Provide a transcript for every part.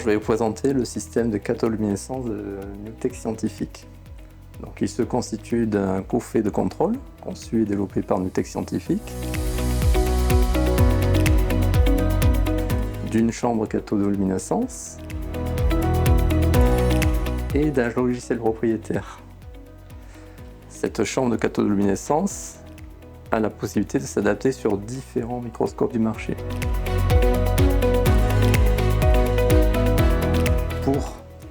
vais vous présenter le système de cathodoluminescence de Newtek Scientific. Donc, il se constitue d'un coffret de contrôle conçu et développé par Newtek Scientific, d'une chambre cathodoluminescence et d'un logiciel propriétaire. Cette chambre de cathodoluminescence a la possibilité de s'adapter sur différents microscopes du marché.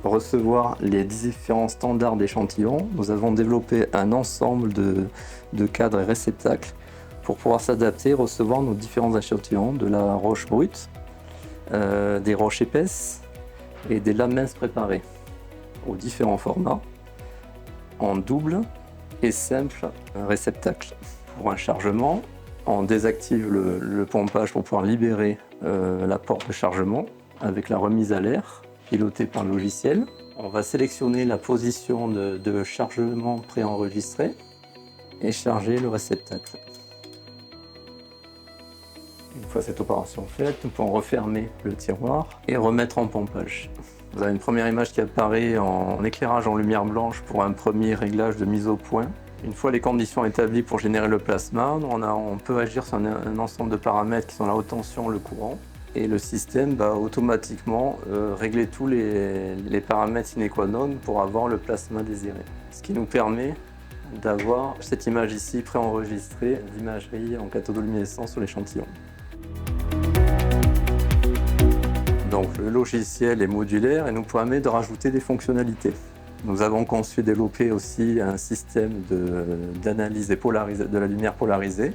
Pour recevoir les différents standards d'échantillons, nous avons développé un ensemble de cadres et réceptacles pour pouvoir s'adapter et recevoir nos différents échantillons, de la roche brute, des roches épaisses et des lames minces préparées aux différents formats, en double et simple réceptacle. Pour un chargement, on désactive le pompage pour pouvoir libérer la porte de chargement avec la remise à l'air pilotée par le logiciel. On va sélectionner la position de chargement préenregistrée et charger le réceptacle. Une fois cette opération faite, nous pouvons refermer le tiroir et remettre en pompage. Vous avez une première image qui apparaît en éclairage en lumière blanche pour un premier réglage de mise au point. Une fois les conditions établies pour générer le plasma, on peut agir sur un ensemble de paramètres qui sont la haute tension, le courant, et le système va automatiquement régler tous les paramètres sine qua non pour avoir le plasma désiré. Ce qui nous permet d'avoir cette image ici préenregistrée d'imagerie en cathodoluminescence sur l'échantillon. Donc le logiciel est modulaire et nous permet de rajouter des fonctionnalités. Nous avons conçu et développé aussi un système d'analyse de la lumière polarisée.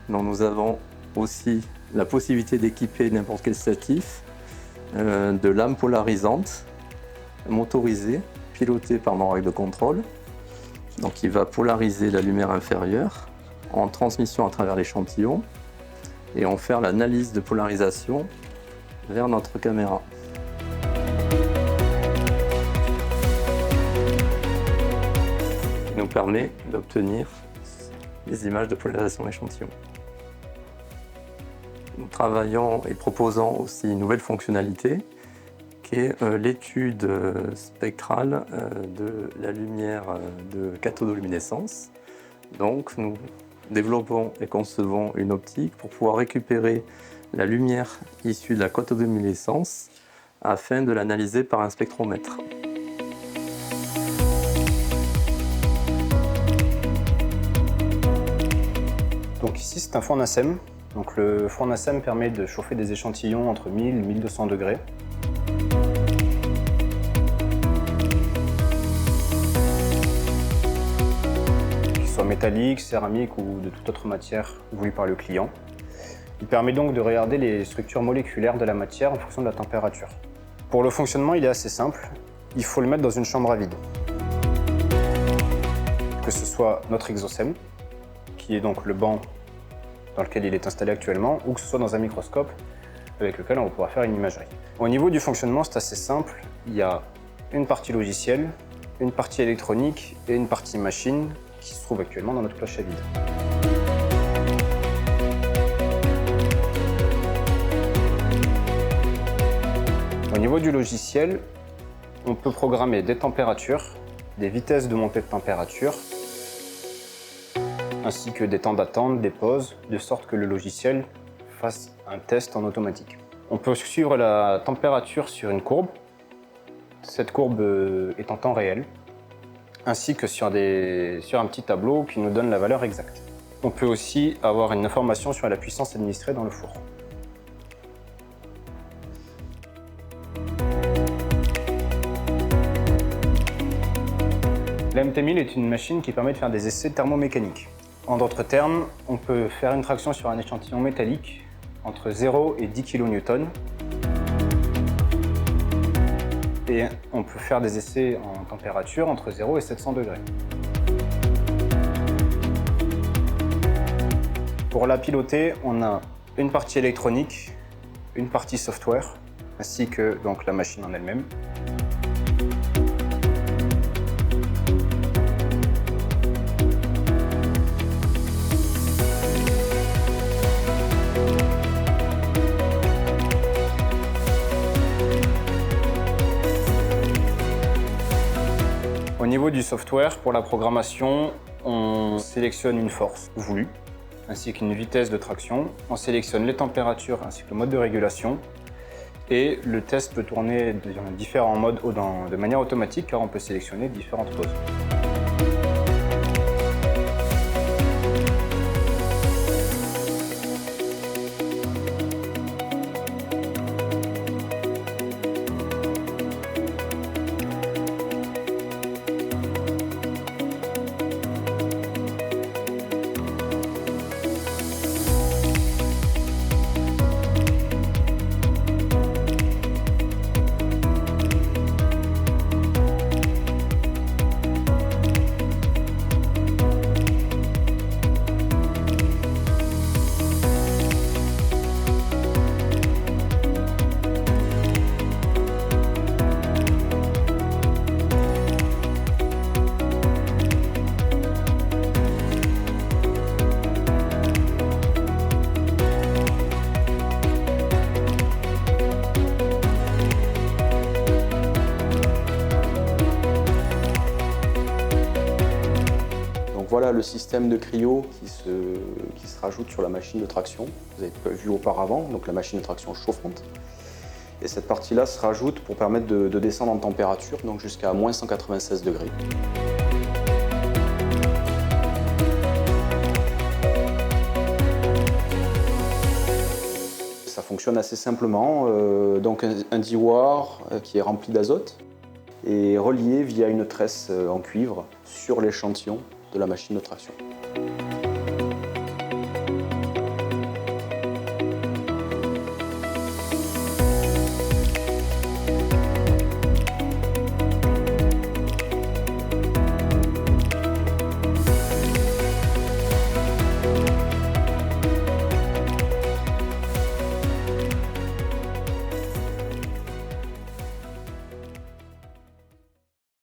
Donc nous avons aussi la possibilité d'équiper n'importe quel statif de lames polarisantes motorisées, pilotées par nos règles de contrôle. Donc il va polariser la lumière inférieure en transmission à travers l'échantillon et en faire l'analyse de polarisation vers notre caméra. Qui nous permet d'obtenir des images de polarisation d'échantillons. Nous travaillons et proposons aussi une nouvelle fonctionnalité qui est l'étude spectrale de la lumière de cathodoluminescence. Donc nous développons et concevons une optique pour pouvoir récupérer la lumière issue de la cathodoluminescence afin de l'analyser par un spectromètre. Donc ici c'est un four Nassem. Donc le four Nassem permet de chauffer des échantillons entre 1000 et 1200 degrés. Qu'ils soient métalliques, céramiques ou de toute autre matière voulue par le client. Il permet donc de regarder les structures moléculaires de la matière en fonction de la température. Pour le fonctionnement, il est assez simple. Il faut le mettre dans une chambre à vide. Que ce soit notre exosem, qui est donc le banc dans lequel il est installé actuellement, ou que ce soit dans un microscope avec lequel on va pouvoir faire une imagerie. Au niveau du fonctionnement, c'est assez simple. Il y a une partie logicielle, une partie électronique et une partie machine qui se trouve actuellement dans notre cloche à vide. Au niveau du logiciel, on peut programmer des températures, des vitesses de montée de température, ainsi que des temps d'attente, des pauses, de sorte que le logiciel fasse un test en automatique. On peut suivre la température sur une courbe. Cette courbe est en temps réel, ainsi que sur un petit tableau qui nous donne la valeur exacte. On peut aussi avoir une information sur la puissance administrée dans le four. La MT1000 est une machine qui permet de faire des essais thermomécaniques. En d'autres termes, on peut faire une traction sur un échantillon métallique entre 0 et 10 kN. Et on peut faire des essais en température entre 0 et 700 degrés. Pour la piloter, on a une partie électronique, une partie software, ainsi que donc, la machine en elle-même. niveau du software, pour la programmation, on sélectionne une force voulue, ainsi qu'une vitesse de traction. On sélectionne les températures ainsi que le mode de régulation. Et le test peut tourner dans différents modes de manière automatique car on peut sélectionner différentes poses. Voilà le système de cryo qui se rajoute sur la machine de traction. Vous avez vu auparavant, donc la machine de traction chauffante. Et cette partie-là se rajoute pour permettre de descendre en température, donc jusqu'à moins 196 degrés. Ça fonctionne assez simplement. Donc un divoire qui est rempli d'azote est relié via une tresse en cuivre sur l'échantillon de la machine de traction.